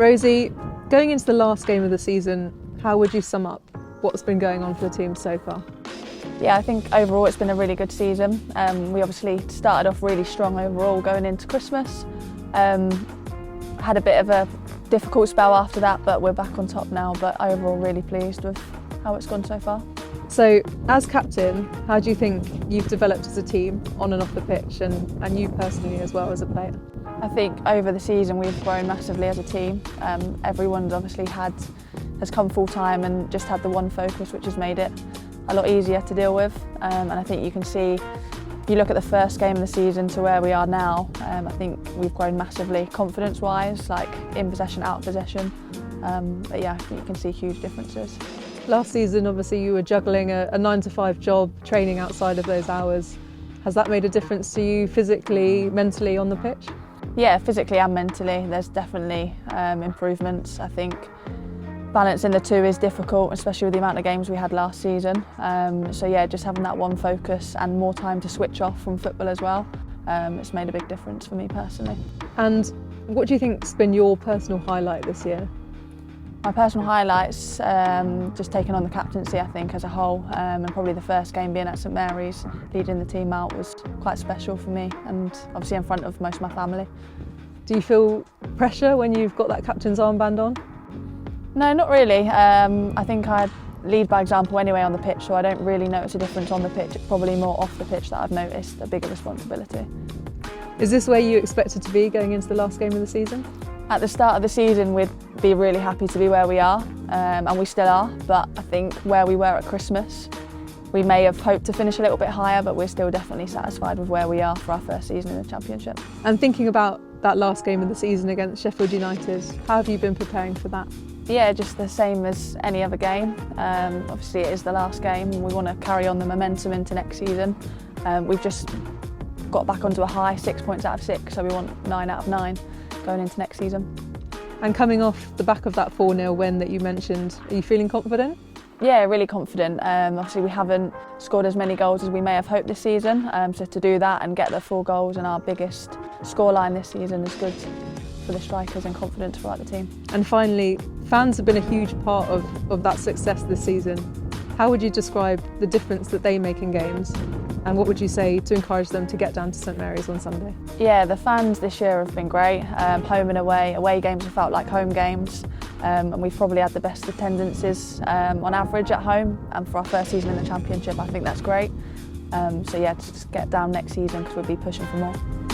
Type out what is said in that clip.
Rosie, going into the last game of the season, how would you sum up what's been going on for the team so far? Yeah, I think overall it's been a really good season. We obviously started off really strong overall going into Christmas. Had a bit of a difficult spell after that, but we're back on top now. But overall really pleased with how it's gone so far. So, as captain, how do you think you've developed as a team on and off the pitch, and you personally as well as a player? I think over the season we've grown massively as a team. Everyone's obviously has come full time and just had the one focus, which has made it a lot easier to deal with. And I think you can see, if you look at the first game of the season to where we are now, I think we've grown massively confidence-wise, like in possession, out of possession. But yeah, I think you can see huge differences. Last season, obviously, you were juggling a 9-to-5 job, training outside of those hours. Has that made a difference to you physically, mentally on the pitch? Yeah, physically and mentally, there's definitely improvements. I think balancing the two is difficult, especially with the amount of games we had last season. So yeah, just having that one focus and more time to switch off from football as well, it's made a big difference for me personally. And what do you think's been your personal highlight this year? My personal highlights, just taking on the captaincy I think as a whole, and probably the first game being at St Mary's, leading the team out was quite special for me, and obviously in front of most of my family. Do you feel pressure when you've got that captain's armband on? No, not really. I think I lead by example anyway on the pitch, so I don't really notice a difference on the pitch. It's probably more off the pitch that I've noticed a bigger responsibility. Is this where you expected to be going into the last game of the season? At the start of the season we'd be really happy to be where we are, and we still are, but I think where we were at Christmas we may have hoped to finish a little bit higher, but we're still definitely satisfied with where we are for our first season in the Championship. And thinking about that last game of the season against Sheffield United, how have you been preparing for that? Yeah, just the same as any other game. Obviously it is the last game and we want to carry on the momentum into next season. We've just got back onto a high, 6 points out of 6, so we want 9 out of 9 going into next season. And coming off the back of that 4-0 win that you mentioned, are you feeling confident? Yeah, really confident. Obviously we haven't scored as many goals as we may have hoped this season, so to do that and get the 4 goals and our biggest scoreline this season is good for the strikers and confidence throughout the team. And finally, fans have been a huge part of that success this season. How would you describe the difference that they make in games? And what would you say to encourage them to get down to St Mary's on Sunday? Yeah, the fans this year have been great. Home and away. Away games have felt like home games. And we've probably had the best attendances on average at home. And for our first season in the Championship, I think that's great. So yeah, to just get down next season because we'll be pushing for more.